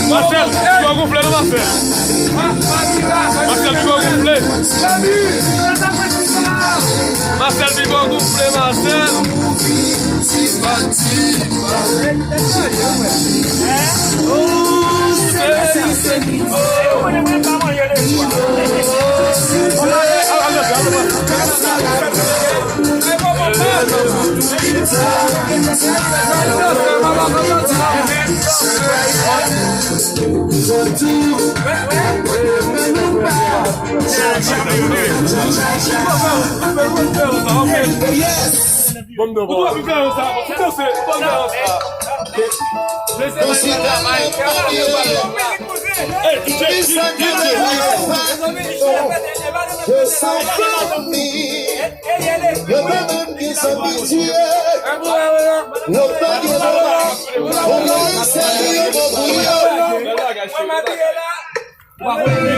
Marcel, tu vas gonfler le Marcel. Marcel, tu vas gonfler. Marcel, tu vas gonfler, Marcel. Vamos de bola. Vamos